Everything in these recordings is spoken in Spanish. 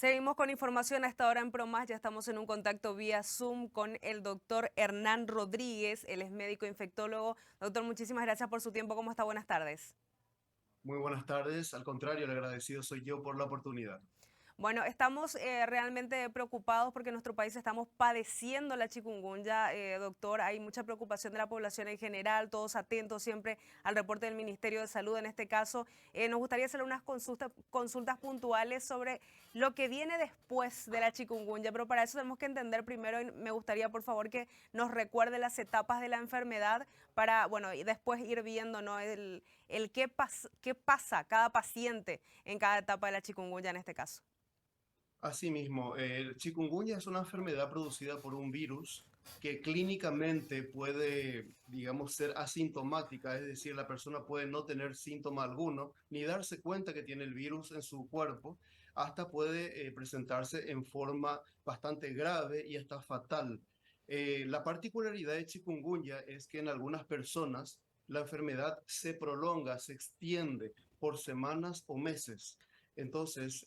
Seguimos con información a esta hora en ProMás. Ya estamos en un contacto vía Zoom con el doctor Hernán Rodríguez. Él es médico infectólogo. Doctor, muchísimas gracias por su tiempo. ¿Cómo está? Buenas tardes. Muy buenas tardes. Al contrario, el agradecido soy yo por la oportunidad. Bueno, estamos realmente preocupados porque en nuestro país estamos padeciendo la chikungunya, doctor. Hay mucha preocupación de la población en general, todos atentos siempre al reporte del Ministerio de Salud en este caso. Nos gustaría hacer unas consultas puntuales sobre lo que viene después de la chikungunya, pero para eso tenemos que entender primero, y me gustaría por favor que nos recuerde las etapas de la enfermedad para, bueno, y después ir viendo, ¿no? El qué pasa cada paciente en cada etapa de la chikungunya en este caso. Asimismo, el chikungunya es una enfermedad producida por un virus que clínicamente puede, digamos, ser asintomática, es decir, la persona puede no tener síntoma alguno ni darse cuenta que tiene el virus en su cuerpo, hasta puede presentarse en forma bastante grave y hasta fatal. La particularidad de chikungunya es que en algunas personas la enfermedad se prolonga, se extiende por semanas o meses. Entonces,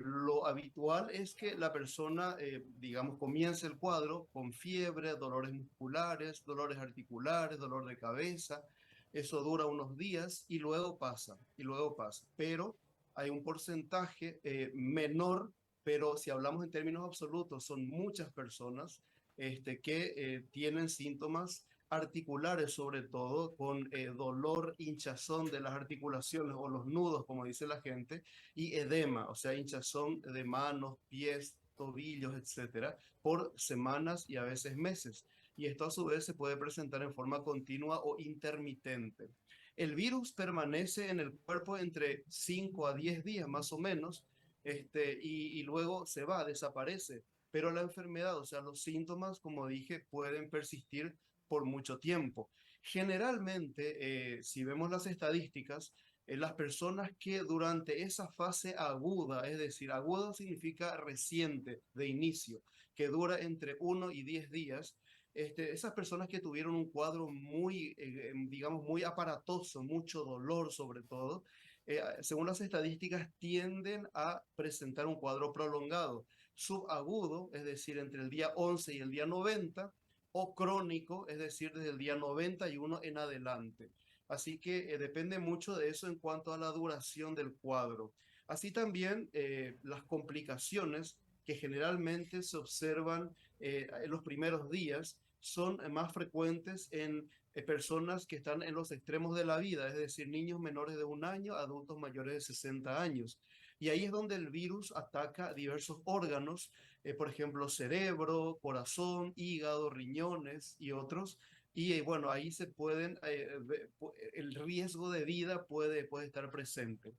lo habitual es que la persona, digamos, comience el cuadro con fiebre, dolores musculares, dolores articulares, dolor de cabeza. Eso dura unos días y luego pasa, y luego pasa. Pero hay un porcentaje menor, pero si hablamos en términos absolutos, son muchas personas que tienen síntomas articulares, sobre todo con dolor, hinchazón de las articulaciones o los nudos, como dice la gente, y edema, o sea, hinchazón de manos, pies, tobillos, etcétera, por semanas y a veces meses. Y esto a su vez se puede presentar en forma continua o intermitente. El virus permanece en el cuerpo entre 5 a 10 días más o menos, y luego se va, desaparece. Pero la enfermedad, o sea, los síntomas, como dije, pueden persistir por mucho tiempo. Generalmente, si vemos las estadísticas, las personas que durante esa fase aguda, es decir, agudo significa reciente, de inicio, que dura entre 1 y 10 días, esas personas que tuvieron un cuadro muy, digamos, muy aparatoso, mucho dolor sobre todo, según las estadísticas, tienden a presentar un cuadro prolongado, subagudo, es decir, entre el día 11 y el día 90, o crónico, es decir, desde el día 91 en adelante. Así que depende mucho de eso en cuanto a la duración del cuadro. Así también las complicaciones que generalmente se observan en los primeros días son más frecuentes en personas que están en los extremos de la vida, es decir, niños menores de 1 año, adultos mayores de 60 años. Y ahí es donde el virus ataca diversos órganos, por ejemplo, cerebro, corazón, hígado, riñones y otros. Y bueno, ahí se pueden, el riesgo de vida puede estar presente.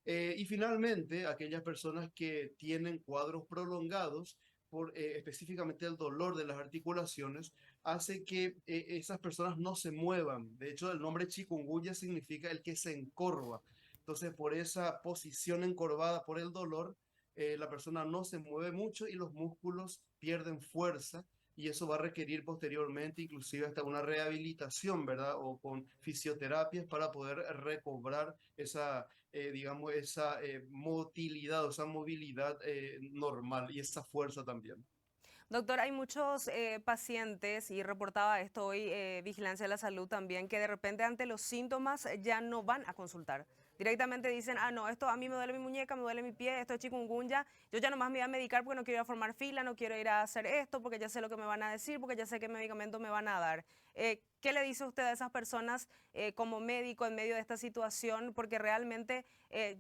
Y finalmente, aquellas personas que tienen cuadros prolongados, por específicamente el dolor de las articulaciones, hace que esas personas no se muevan. De hecho, el nombre chikungunya significa el que se encorva. Entonces, por esa posición encorvada por el dolor, la persona no se mueve mucho y los músculos pierden fuerza. Y eso va a requerir posteriormente inclusive hasta una rehabilitación, ¿verdad? O con fisioterapias para poder recobrar esa, digamos, esa motilidad, o esa movilidad normal y esa fuerza también. Doctor, hay muchos pacientes, y reportaba esto hoy Vigilancia de la Salud también, que de repente ante los síntomas ya no van a consultar. Directamente dicen, ah, no, esto a mí me duele mi muñeca, me duele mi pie, esto es chikungunya, yo ya nomás me voy a medicar porque no quiero ir a formar fila, no quiero ir a hacer esto, porque ya sé lo que me van a decir, porque ya sé qué medicamento me van a dar. ¿Qué le dice usted a esas personas como médico en medio de esta situación? Porque realmente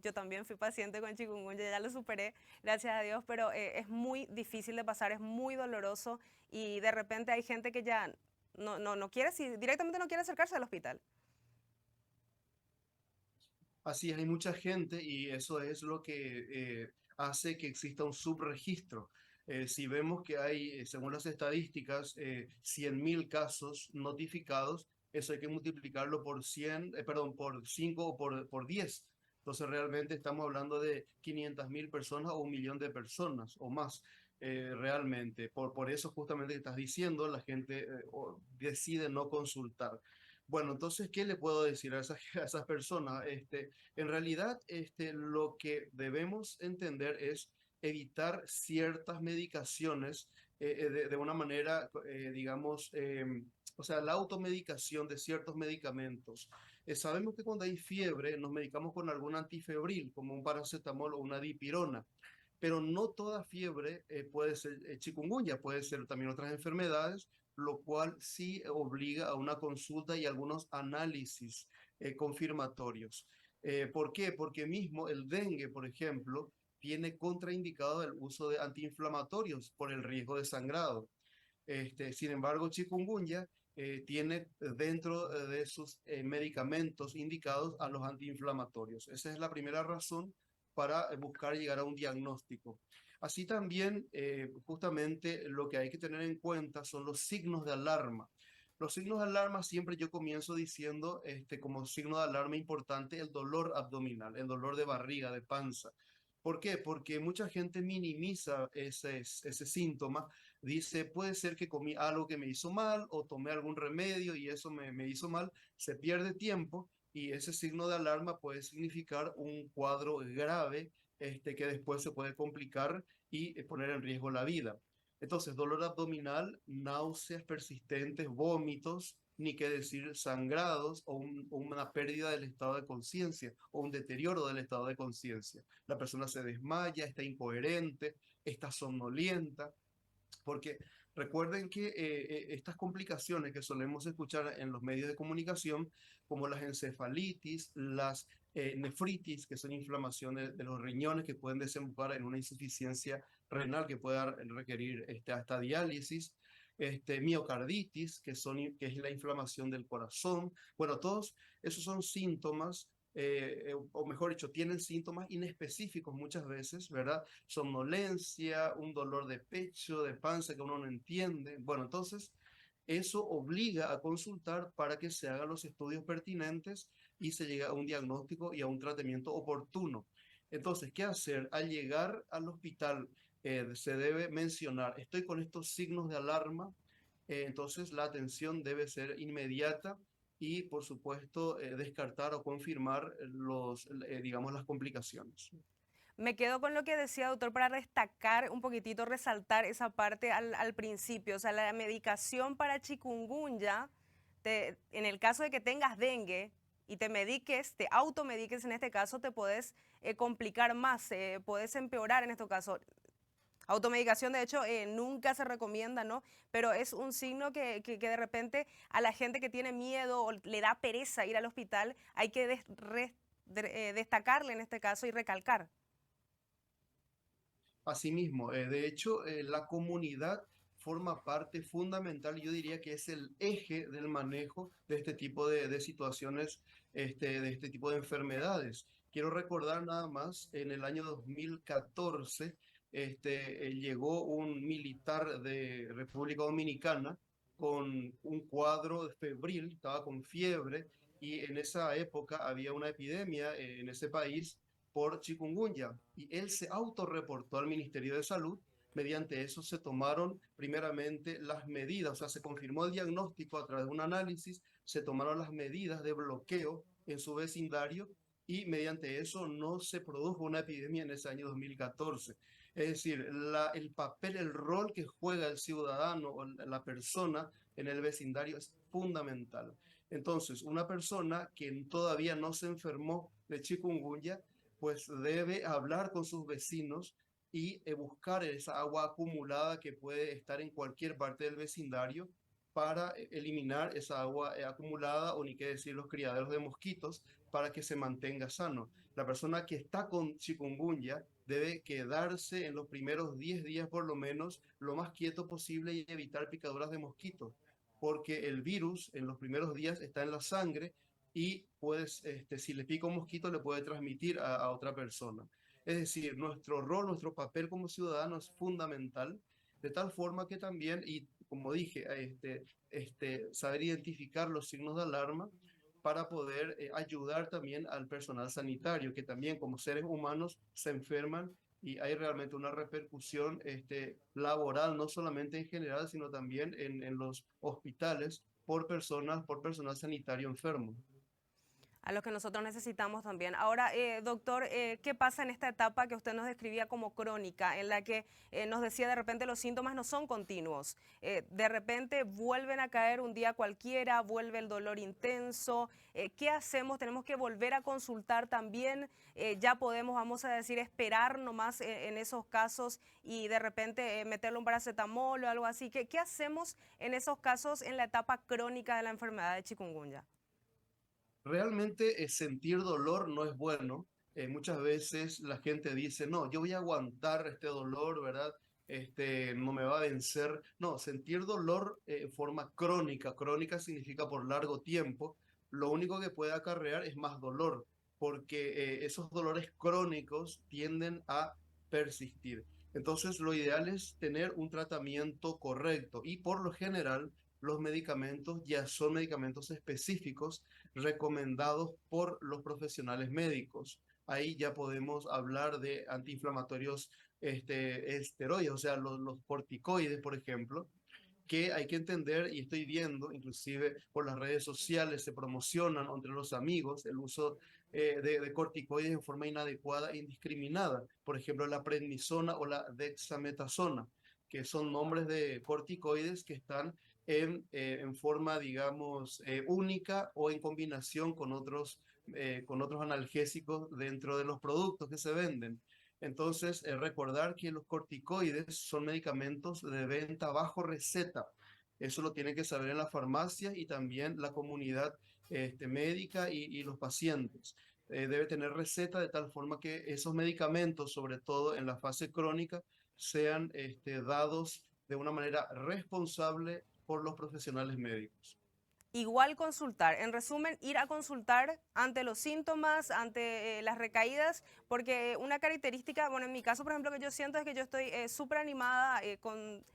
yo también fui paciente con chikungunya, ya lo superé, gracias a Dios, pero es muy difícil de pasar, es muy doloroso y de repente hay gente que ya no quiere, si directamente no quiere acercarse al hospital. Así es, hay mucha gente y eso es lo que hace que exista un subregistro. Si vemos que hay, según las estadísticas, 100.000 casos notificados, eso hay que multiplicarlo por 100, perdón, por 5 o por 10. Entonces realmente estamos hablando de 500.000 personas o 1 millón de personas o más, realmente. Por eso justamente que estás diciendo, la gente decide no consultar. Bueno, entonces, ¿qué le puedo decir a esas, a esas personas? En realidad, lo que debemos entender es evitar ciertas medicaciones de una manera, digamos, o sea, la automedicación de ciertos medicamentos. Sabemos que cuando hay fiebre nos medicamos con algún antifebril, como un paracetamol o una dipirona, pero no toda fiebre puede ser chikungunya, puede ser también otras enfermedades, lo cual sí obliga a una consulta y algunos análisis confirmatorios. ¿Por qué? Porque mismo el dengue, por ejemplo, tiene contraindicado el uso de antiinflamatorios por el riesgo de sangrado. Sin embargo, chikungunya tiene dentro de sus medicamentos indicados a los antiinflamatorios. Esa es la primera razón para buscar llegar a un diagnóstico. Así también, justamente lo que hay que tener en cuenta son los signos de alarma. Los signos de alarma siempre yo comienzo diciendo, como signo de alarma importante, el dolor abdominal, el dolor de barriga, de panza. ¿Por qué? Porque mucha gente minimiza ese síntoma, dice, puede ser que comí algo que me hizo mal o tomé algún remedio y eso me hizo mal, se pierde tiempo y ese signo de alarma puede significar un cuadro grave, que después se puede complicar y poner en riesgo la vida. Entonces, dolor abdominal, náuseas persistentes, vómitos, ni qué decir sangrados o una pérdida del estado de conciencia o un deterioro del estado de conciencia. La persona se desmaya, está incoherente, está somnolienta, porque recuerden que estas complicaciones que solemos escuchar en los medios de comunicación, como las encefalitis, las nefritis, que son inflamaciones de los riñones que pueden desembocar en una insuficiencia renal que pueda requerir hasta diálisis, miocarditis, que es la inflamación del corazón. Bueno, todos esos son síntomas, o mejor dicho, tienen síntomas inespecíficos muchas veces, ¿verdad? Somnolencia, un dolor de pecho, de panza que uno no entiende. Bueno, entonces eso obliga a consultar para que se hagan los estudios pertinentes y se llegue a un diagnóstico y a un tratamiento oportuno. Entonces, ¿qué hacer? Al llegar al hospital, se debe mencionar, estoy con estos signos de alarma, entonces la atención debe ser inmediata y, por supuesto, descartar o confirmar digamos, las complicaciones. Me quedo con lo que decía, doctor, para destacar un poquitito, resaltar esa parte al principio. O sea, la medicación para chikungunya, en el caso de que tengas dengue y te mediques, te automediques en este caso, te puedes complicar más, puedes empeorar en este caso. Automedicación, de hecho, nunca se recomienda, ¿no? Pero es un signo que de repente a la gente que tiene miedo o le da pereza ir al hospital, hay que destacarle en este caso y recalcar. Asimismo, de hecho, la comunidad forma parte fundamental, yo diría que es el eje del manejo de este tipo de situaciones, de este tipo de enfermedades. Quiero recordar nada más, en el año 2014, llegó un militar de República Dominicana con un cuadro febril, estaba con fiebre, y en esa época había una epidemia en ese país por chikungunya y él se autorreportó al Ministerio de Salud. Mediante eso se tomaron primeramente las medidas, o sea, se confirmó el diagnóstico a través de un análisis, se tomaron las medidas de bloqueo en su vecindario y mediante eso no se produjo una epidemia en ese año 2014. Es decir, el papel, el rol que juega el ciudadano o la persona en el vecindario es fundamental. Entonces, una persona que todavía no se enfermó de chikungunya pues debe hablar con sus vecinos y buscar esa agua acumulada que puede estar en cualquier parte del vecindario para eliminar esa agua acumulada o ni qué decir los criaderos de mosquitos para que se mantenga sano. La persona que está con chikungunya debe quedarse en los primeros 10 días por lo menos lo más quieto posible y evitar picaduras de mosquitos, porque el virus en los primeros días está en la sangre y puedes, si le pica un mosquito, le puede transmitir a otra persona. Es decir, nuestro rol, nuestro papel como ciudadanos es fundamental, de tal forma que también, y como dije, saber identificar los signos de alarma para poder ayudar también al personal sanitario, que también como seres humanos se enferman y hay realmente una repercusión laboral, no solamente en general, sino también en los hospitales por personal sanitario enfermo. A los que nosotros necesitamos también. Ahora, doctor, ¿qué pasa en esta etapa que usted nos describía como crónica, en la que nos decía de repente los síntomas no son continuos? De repente vuelven a caer un día cualquiera, vuelve el dolor intenso. ¿Qué hacemos? ¿Tenemos que volver a consultar también? ¿Ya podemos, vamos a decir, esperar nomás en esos casos y de repente meterle un paracetamol o algo así? ¿Qué hacemos en esos casos en la etapa crónica de la enfermedad de chikungunya? Realmente sentir dolor no es bueno. Muchas veces la gente dice, no, yo voy a aguantar este dolor, ¿verdad? No me va a vencer. No, sentir dolor en forma crónica. Crónica significa por largo tiempo. Lo único que puede acarrear es más dolor, porque esos dolores crónicos tienden a persistir. Entonces, lo ideal es tener un tratamiento correcto y por lo general los medicamentos ya son medicamentos específicos recomendados por los profesionales médicos. Ahí ya podemos hablar de antiinflamatorios esteroides, o sea, los corticoides, por ejemplo, que hay que entender, y estoy viendo, inclusive por las redes sociales se promocionan entre los amigos el uso de corticoides en forma inadecuada e indiscriminada. Por ejemplo, la prednisona o la dexametasona, que son nombres de corticoides que están en forma, digamos, única o en combinación con otros analgésicos dentro de los productos que se venden. Entonces, recordar que los corticoides son medicamentos de venta bajo receta. Eso lo tienen que saber en la farmacia y también la comunidad médica y los pacientes. Debe tener receta de tal forma que esos medicamentos, sobre todo en la fase crónica, sean dados de una manera responsable por los profesionales médicos. Igual consultar, en resumen, ir a consultar ante los síntomas, ante las recaídas, porque una característica, bueno, en mi caso, por ejemplo, que yo siento es que yo estoy súper animada,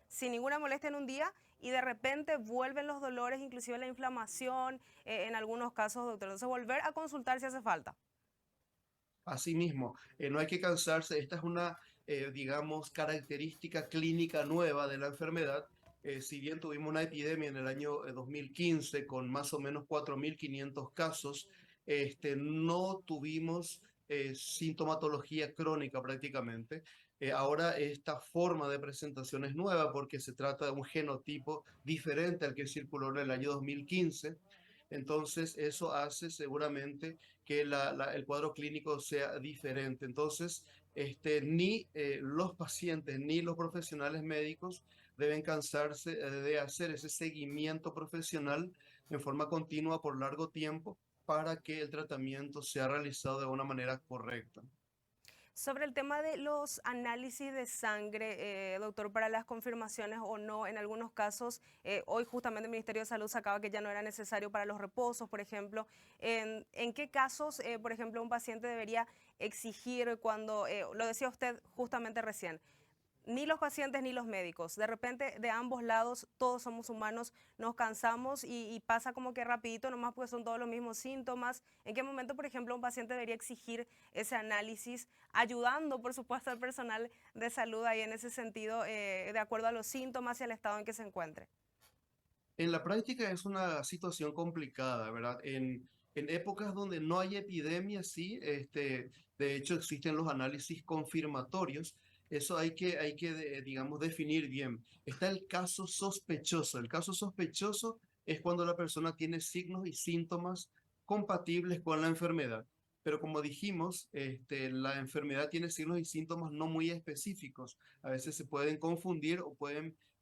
sin ninguna molestia en un día y de repente vuelven los dolores, inclusive la inflamación, en algunos casos, doctor. Entonces, volver a consultar si hace falta. Asimismo, no hay que cansarse. Esta es una, digamos, característica clínica nueva de la enfermedad. Si bien tuvimos una epidemia en el año 2015 con más o menos 4.500 casos, no tuvimos sintomatología crónica prácticamente. Ahora esta forma de presentación es nueva porque se trata de un genotipo diferente al que circuló en el año 2015. Entonces, eso hace seguramente que el cuadro clínico sea diferente. Entonces, ni los pacientes ni los profesionales médicos deben cansarse de hacer ese seguimiento profesional en forma continua por largo tiempo para que el tratamiento sea realizado de una manera correcta. Sobre el tema de los análisis de sangre, doctor, para las confirmaciones o no, en algunos casos, hoy justamente el Ministerio de Salud sacaba que ya no era necesario para los reposos, por ejemplo. ¿En qué casos, por ejemplo, un paciente debería exigir cuando, lo decía usted justamente recién, ni los pacientes ni los médicos? De repente, de ambos lados, todos somos humanos, nos cansamos y pasa como que rapidito, nomás porque son todos los mismos síntomas. ¿En qué momento, por ejemplo, un paciente debería exigir ese análisis, ayudando, por supuesto, al personal de salud ahí en ese sentido, de acuerdo a los síntomas y al estado en que se encuentre? En la práctica es una situación complicada, ¿verdad? En épocas donde no hay epidemia, sí, de hecho existen los análisis confirmatorios. Eso digamos, definir bien. Está el caso sospechoso. El caso sospechoso es cuando la persona tiene signos y síntomas compatibles con la enfermedad. Pero como dijimos, la enfermedad tiene signos y síntomas no muy específicos. A veces se pueden confundir o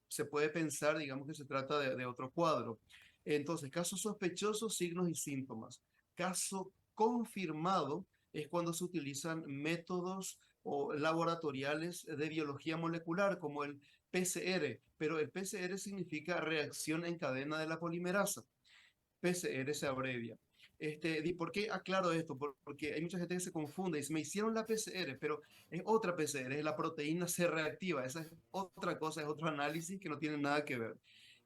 se puede pensar, digamos, que se trata de otro cuadro. Entonces, caso sospechoso, signos y síntomas. Caso confirmado es cuando se utilizan métodos o laboratoriales de biología molecular, como el PCR, pero el PCR significa reacción en cadena de la polimerasa. PCR se abrevia. ¿Por qué aclaro esto? Porque hay mucha gente que se confunde y dice, me hicieron la PCR, pero es otra PCR, es la proteína C reactiva, esa es otra cosa, es otro análisis que no tiene nada que ver.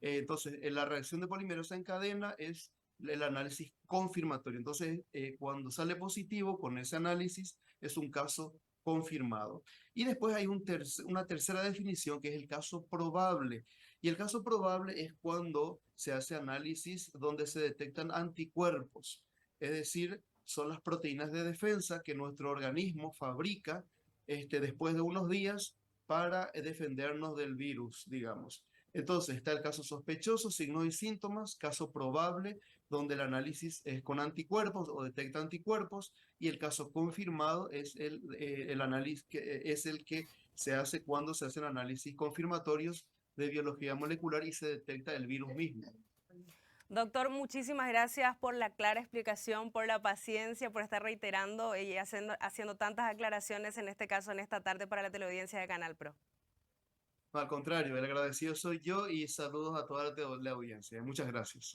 Entonces, la reacción de polimerasa en cadena es el análisis confirmatorio. Entonces, cuando sale positivo con ese análisis, es un caso confirmado. Y después hay una tercera definición que es el caso probable. Y el caso probable es cuando se hace análisis donde se detectan anticuerpos. Es decir, son las proteínas de defensa que nuestro organismo fabrica después de unos días para defendernos del virus, digamos. Entonces, está el caso sospechoso, signos y síntomas, caso probable, donde el análisis es con anticuerpos o detecta anticuerpos, y el caso confirmado es el análisis es el que se hace cuando se hacen análisis confirmatorios de biología molecular y se detecta el virus mismo. Doctor, muchísimas gracias por la clara explicación, por la paciencia, por estar reiterando y haciendo tantas aclaraciones en este caso, en esta tarde para la teleaudiencia de Canal Pro. Al contrario, el agradecido soy yo y saludos a toda la audiencia. Muchas gracias.